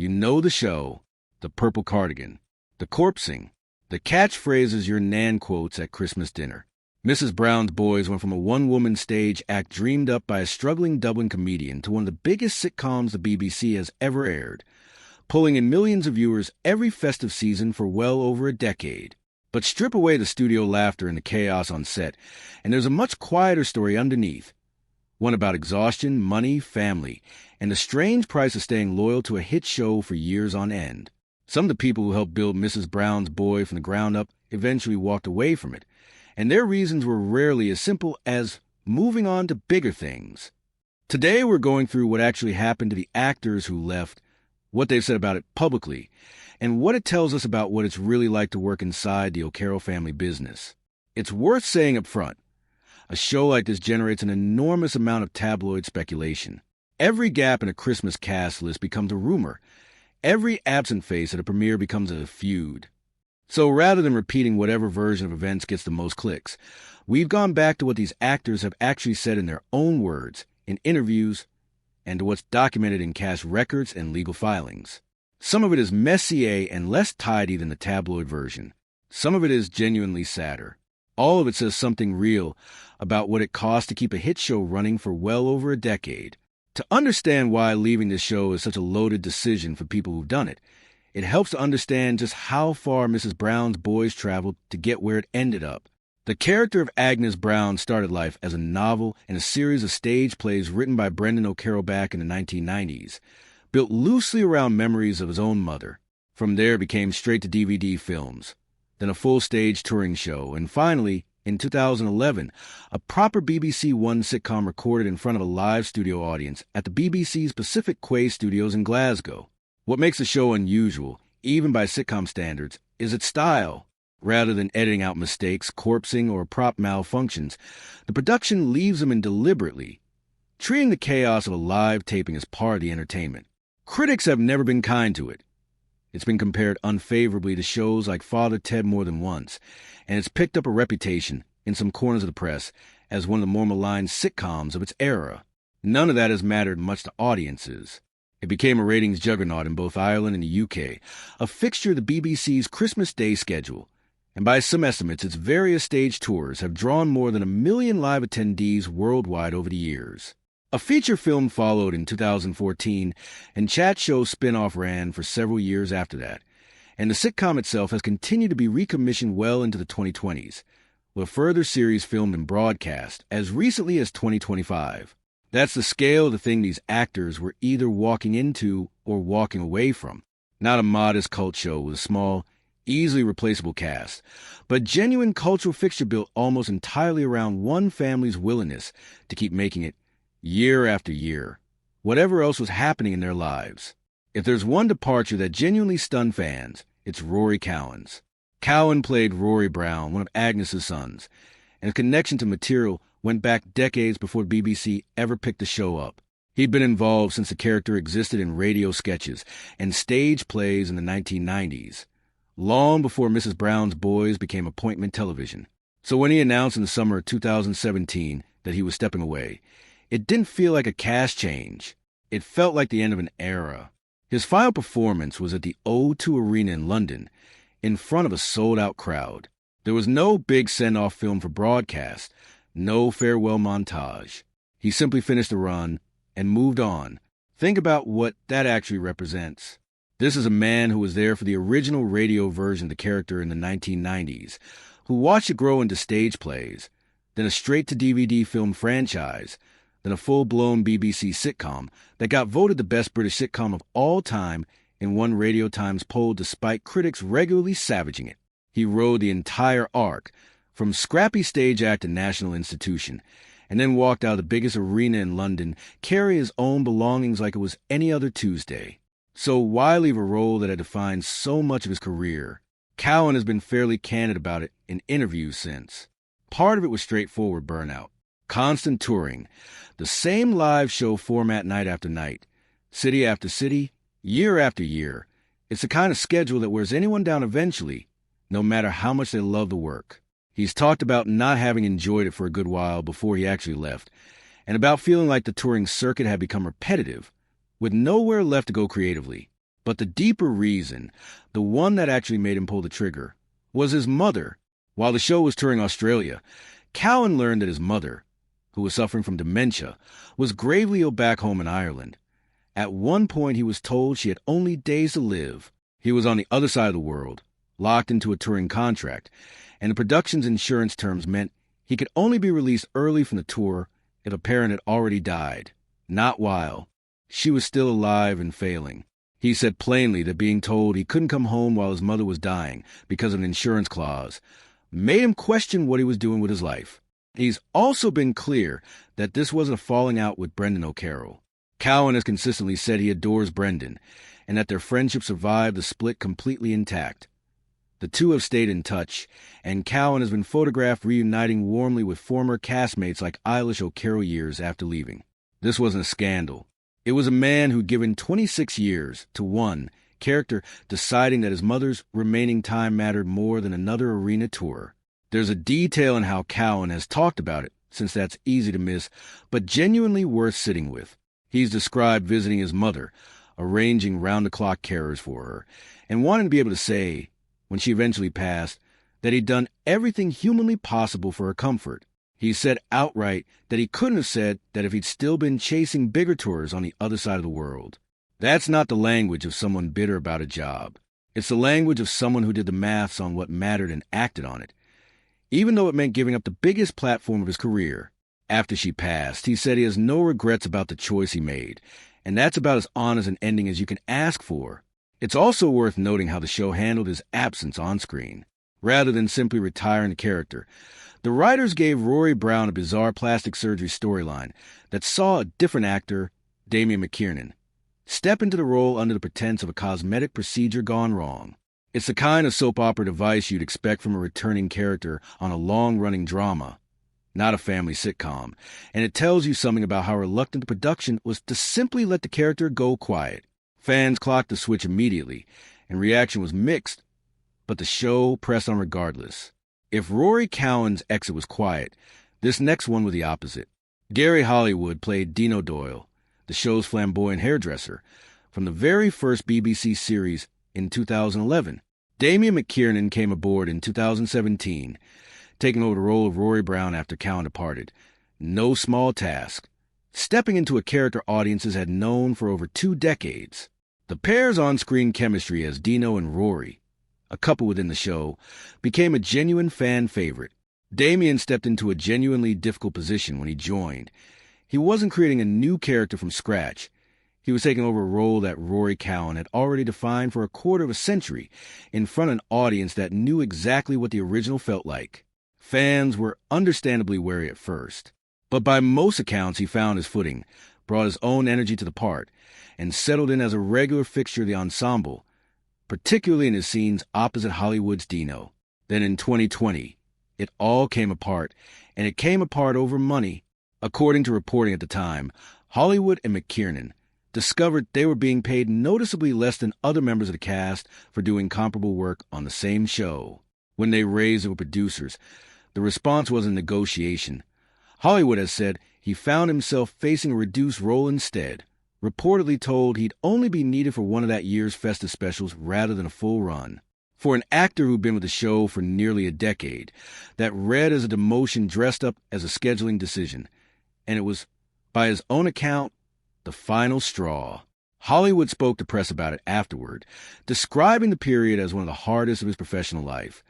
You know the show, the purple cardigan, the corpsing, the catchphrases your nan quotes at Christmas dinner. Mrs. Brown's Boys went from a one-woman stage act dreamed up by a struggling Dublin comedian to one of the biggest sitcoms the BBC has ever aired, pulling in millions of viewers every festive season for well over a decade. But strip away the studio laughter and the chaos on set, and there's a much quieter story underneath. One about exhaustion, money, family, and the strange price of staying loyal to a hit show for years on end. Some of the people who helped build Mrs. Brown's Boy from the ground up eventually walked away from it, and their reasons were rarely as simple as moving on to bigger things. Today we're going through what actually happened to the actors who left, what they've said about it publicly, and what it tells us about what it's really like to work inside the O'Carroll family business. It's worth saying up front, a show like this generates an enormous amount of tabloid speculation. Every gap in a Christmas cast list becomes a rumor. Every absent face at a premiere becomes a feud. So rather than repeating whatever version of events gets the most clicks, we've gone back to what these actors have actually said in their own words, in interviews, and to what's documented in cast records and legal filings. Some of it is messier and less tidy than the tabloid version. Some of it is genuinely sadder. All of it says something real about what it costs to keep a hit show running for well over a decade. To understand why leaving this show is such a loaded decision for people who've done it, it helps to understand just how far Mrs. Brown's Boys traveled to get where it ended up. The character of Agnes Brown started life as a novel and a series of stage plays written by Brendan O'Carroll back in the 1990s, built loosely around memories of his own mother. From there it became straight-to-DVD films, then a full-stage touring show, and finally, in 2011, a proper BBC One sitcom recorded in front of a live studio audience at the BBC's Pacific Quay studios in Glasgow. What makes the show unusual, even by sitcom standards, is its style. Rather than editing out mistakes, corpsing, or prop malfunctions, the production leaves them in deliberately, treating the chaos of a live taping as part of the entertainment. Critics have never been kind to it. It's been compared unfavorably to shows like Father Ted more than once, and it's picked up a reputation, in some corners of the press, as one of the more maligned sitcoms of its era. None of that has mattered much to audiences. It became a ratings juggernaut in both Ireland and the UK, a fixture of the BBC's Christmas Day schedule, and by some estimates, its various stage tours have drawn more than 1 million live attendees worldwide over the years. A feature film followed in 2014, and chat show spin-off ran for several years after that, and the sitcom itself has continued to be recommissioned well into the 2020s, with a further series filmed and broadcast as recently as 2025. That's the scale of the thing these actors were either walking into or walking away from. Not a modest cult show with a small, easily replaceable cast, but a genuine cultural fixture built almost entirely around one family's willingness to keep making it year after year, whatever else was happening in their lives. If there's one departure that genuinely stunned fans, it's Rory Cowan's. Cowan played Rory Brown, one of Agnes's sons, and his connection to material went back decades before BBC ever picked the show up. He'd been involved since the character existed in radio sketches and stage plays in the 1990s, long before Mrs. Brown's Boys became appointment television. So when he announced in the summer of 2017 that he was stepping away, it didn't feel like a cast change. It felt like the end of an era. His final performance was at the O2 Arena in London, in front of a sold-out crowd. There was no big send-off film for broadcast, no farewell montage. He simply finished the run and moved on. Think about what that actually represents. This is a man who was there for the original radio version of the character in the 1990s, who watched it grow into stage plays, then a straight-to-DVD film franchise, then a full-blown BBC sitcom that got voted the best British sitcom of all time in one Radio Times poll despite critics regularly savaging it. He rode the entire arc, from scrappy stage act to national institution, and then walked out of the biggest arena in London, carrying his own belongings like it was any other Tuesday. So why leave a role that had defined so much of his career? Cowan has been fairly candid about it in interviews since. Part of it was straightforward burnout. Constant touring, the same live show format night after night, city after city, year after year. It's the kind of schedule that wears anyone down eventually, no matter how much they love the work. He's talked about not having enjoyed it for a good while before he actually left, and about feeling like the touring circuit had become repetitive, with nowhere left to go creatively. But the deeper reason, the one that actually made him pull the trigger, was his mother. While the show was touring Australia, Cowan learned that his mother, who was suffering from dementia, was gravely ill back home in Ireland. At one point, he was told she had only days to live. He was on the other side of the world, locked into a touring contract, and the production's insurance terms meant he could only be released early from the tour if a parent had already died, not while she was still alive and failing. He said plainly that being told he couldn't come home while his mother was dying because of an insurance clause made him question what he was doing with his life. He's also been clear that this wasn't a falling out with Brendan O'Carroll. Cowan has consistently said he adores Brendan, and that their friendship survived the split completely intact. The two have stayed in touch, and Cowan has been photographed reuniting warmly with former castmates like Eilish O'Carroll years after leaving. This wasn't a scandal. It was a man who'd given 26 years to one character, deciding that his mother's remaining time mattered more than another arena tour. There's a detail in how Cowan has talked about it, since that's easy to miss, but genuinely worth sitting with. He's described visiting his mother, arranging round-the-clock carers for her, and wanting to be able to say, when she eventually passed, that he'd done everything humanly possible for her comfort. He said outright that he couldn't have said that if he'd still been chasing bigger tours on the other side of the world. That's not the language of someone bitter about a job. It's the language of someone who did the maths on what mattered and acted on it, even though it meant giving up the biggest platform of his career. After she passed, he said he has no regrets about the choice he made, and that's about as honest an ending as you can ask for. It's also worth noting how the show handled his absence on screen. Rather than simply retiring the character, the writers gave Rory Brown a bizarre plastic surgery storyline that saw a different actor, Damien McKiernan, step into the role under the pretense of a cosmetic procedure gone wrong. It's the kind of soap opera device you'd expect from a returning character on a long-running drama, not a family sitcom, and it tells you something about how reluctant the production was to simply let the character go quiet. Fans clocked the switch immediately, and reaction was mixed, but the show pressed on regardless. If Rory Cowan's exit was quiet, this next one was the opposite. Gary Hollywood played Dino Doyle, the show's flamboyant hairdresser, from the very first BBC series in 2011. Damien McKiernan came aboard in 2017, taking over the role of Rory Brown after Cowan departed. No small task, stepping into a character audiences had known for over 2 decades. The pair's on-screen chemistry as Dino and Rory, a couple within the show, became a genuine fan favorite. Damien stepped into a genuinely difficult position when he joined. He wasn't creating a new character from scratch. He was taking over a role that Rory Cowan had already defined for a quarter of a century in front of an audience that knew exactly what the original felt like. Fans were understandably wary at first, but by most accounts he found his footing, brought his own energy to the part, and settled in as a regular fixture of the ensemble, particularly in his scenes opposite Hollywood's Dino. Then in 2020, it all came apart, and it came apart over money. According to reporting at the time, Hollywood and McKiernan discovered they were being paid noticeably less than other members of the cast for doing comparable work on the same show. When they raised it with producers, the response was a negotiation. Hollywood has said he found himself facing a reduced role instead, reportedly told he'd only be needed for one of that year's festive specials rather than a full run. For an actor who'd been with the show for nearly a decade, that read as a demotion dressed up as a scheduling decision, and it was, by his own account, the final straw. Hollywood spoke to press about it afterward, describing the period as one of the hardest of his professional life.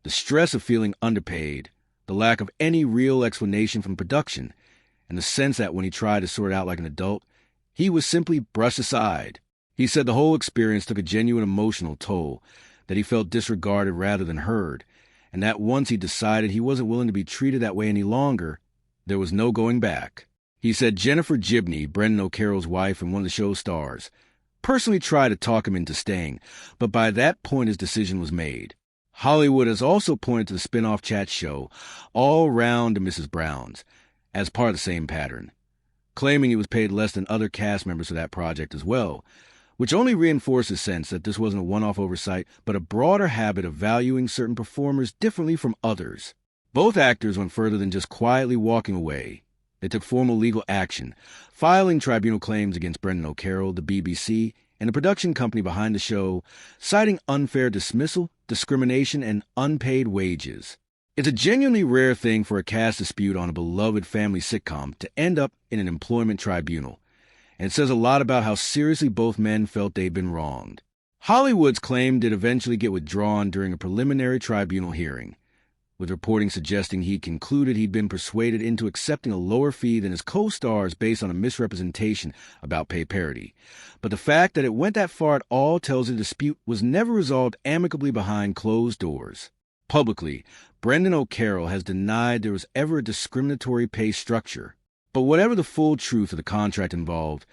The stress of feeling underpaid, the lack of any real explanation from production, and the sense that when he tried to sort it out like an adult, he was simply brushed aside. He said the whole experience took a genuine emotional toll, that he felt disregarded rather than heard, and that once he decided he wasn't willing to be treated that way any longer, there was no going back. He said Jennifer Gibney, Brendan O'Carroll's wife and one of the show's stars, personally tried to talk him into staying, but by that point his decision was made. Hollywood has also pointed to the spin-off chat show, All Round to Mrs. Brown's, as part of the same pattern, claiming he was paid less than other cast members for that project as well, which only reinforced his sense that this wasn't a one-off oversight, but a broader habit of valuing certain performers differently from others. Both actors went further than just quietly walking away. They took formal legal action, filing tribunal claims against Brendan O'Carroll, the BBC, and the production company behind the show, citing unfair dismissal, discrimination, and unpaid wages. It's a genuinely rare thing for a cast dispute on a beloved family sitcom to end up in an employment tribunal, and it says a lot about how seriously both men felt they'd been wronged. Hollywood's claim did eventually get withdrawn during a preliminary tribunal hearing, with reporting suggesting he'd concluded he'd been persuaded into accepting a lower fee than his co-stars based on a misrepresentation about pay parity. But the fact that it went that far at all tells the dispute was never resolved amicably behind closed doors. Publicly, Brendan O'Carroll has denied there was ever a discriminatory pay structure. But whatever the full truth of the contract involved,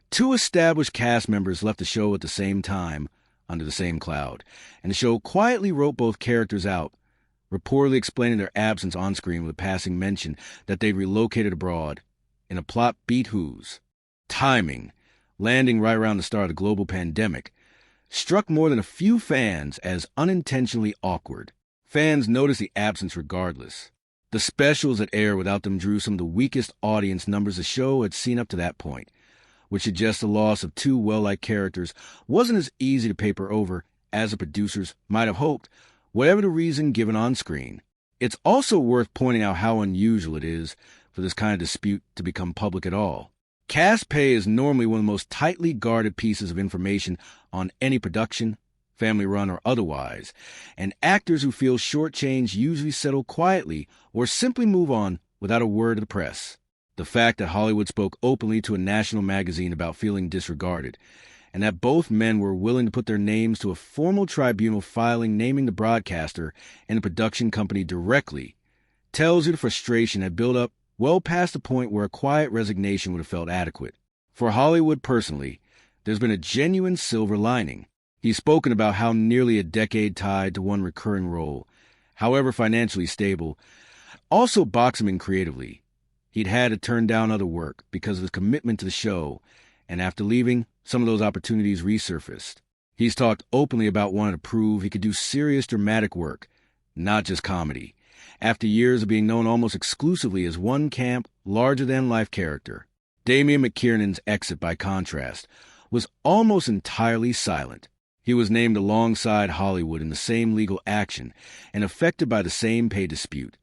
two established cast members left the show at the same time, under the same cloud, and the show quietly wrote both characters out, reportedly explaining their absence on screen with a passing mention that they'd relocated abroad, in a plot beat whose timing, landing right around the start of the global pandemic, struck more than a few fans as unintentionally awkward. Fans noticed the absence regardless. The specials that aired without them drew some of the weakest audience numbers the show had seen up to that point, which suggests the loss of two well-liked characters wasn't as easy to paper over as the producers might have hoped, whatever the reason given on screen. It's also worth pointing out how unusual it is for this kind of dispute to become public at all. Cast pay is normally one of the most tightly guarded pieces of information on any production, family run or otherwise, and actors who feel shortchanged usually settle quietly or simply move on without a word to the press. The fact that Hollywood spoke openly to a national magazine about feeling disregarded, and that both men were willing to put their names to a formal tribunal filing naming the broadcaster and the production company directly, tells you the frustration had built up well past the point where a quiet resignation would have felt adequate. For Hollywood personally, there's been a genuine silver lining. He's spoken about how nearly a decade tied to one recurring role, however financially stable, also boxed him in creatively. He'd had to turn down other work because of his commitment to the show, and after leaving, some of those opportunities resurfaced. He's talked openly about wanting to prove he could do serious dramatic work, not just comedy, after years of being known almost exclusively as one camp, larger-than-life character. Damian McKiernan's exit, by contrast, was almost entirely silent. He was named alongside Hollywood in the same legal action and affected by the same pay dispute.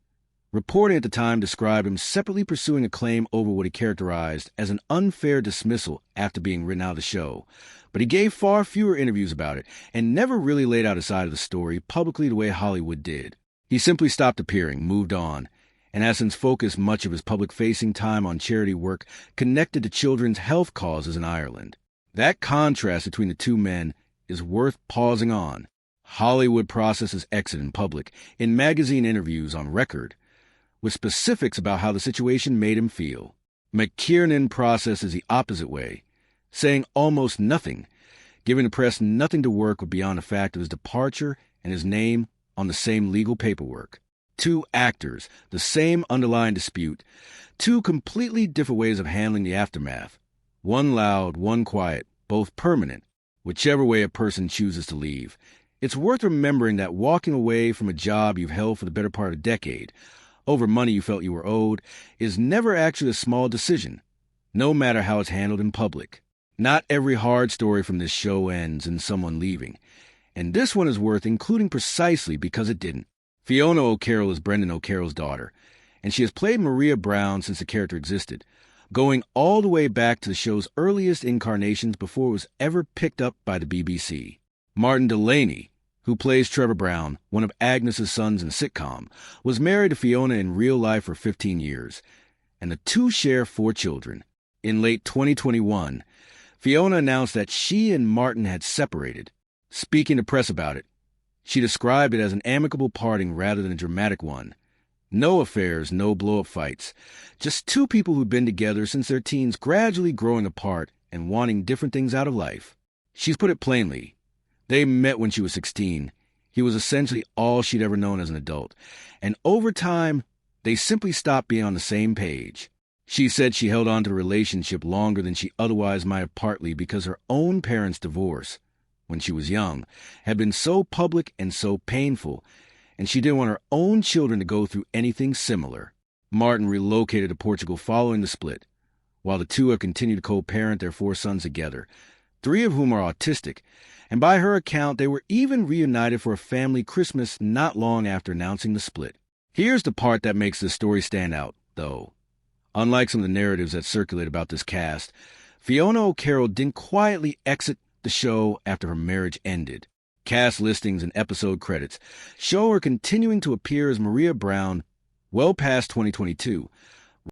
Reporting at the time described him separately pursuing a claim over what he characterized as an unfair dismissal after being written out of the show, but he gave far fewer interviews about it and never really laid out his side of the story publicly the way Hollywood did. He simply stopped appearing, moved on, and has since focused much of his public-facing time on charity work connected to children's health causes in Ireland. That contrast between the two men is worth pausing on. Hollywood processes exit in public, in magazine interviews on record, with specifics about how the situation made him feel. McKiernan processes the opposite way, saying almost nothing, giving the press nothing to work with beyond the fact of his departure and his name on the same legal paperwork. Two actors, the same underlying dispute, two completely different ways of handling the aftermath. One loud, one quiet, both permanent, whichever way a person chooses to leave. It's worth remembering that walking away from a job you've held for the better part of a decade, over money you felt you were owed, is never actually a small decision, no matter how it's handled in public. Not every hard story from this show ends in someone leaving, and this one is worth including precisely because it didn't. Fiona O'Carroll is Brendan O'Carroll's daughter, and she has played Maria Brown since the character existed, going all the way back to the show's earliest incarnations before it was ever picked up by the BBC. Martin Delaney, who plays Trevor Brown, one of Agnes's sons in the sitcom, was married to Fiona in real life for 15 years, and the two share 4 children. In late 2021, Fiona announced that she and Martin had separated. Speaking to press about it, she described it as an amicable parting rather than a dramatic one. No affairs, no blow-up fights. Just two people who'd been together since their teens, gradually growing apart and wanting different things out of life. She's put it plainly. They met when she was 16. He was essentially all she'd ever known as an adult. And over time, they simply stopped being on the same page. She said she held on to the relationship longer than she otherwise might have, partly because her own parents' divorce, when she was young, had been so public and so painful, and she didn't want her own children to go through anything similar. Martin relocated to Portugal following the split. While the two have continued to co-parent their 4 sons together, 3 of whom are autistic, and by her account, they were even reunited for a family Christmas not long after announcing the split. Here's the part that makes this story stand out, though. Unlike some of the narratives that circulate about this cast, Fiona O'Carroll didn't quietly exit the show after her marriage ended. Cast listings and episode credits show her continuing to appear as Maria Brown well past 2022,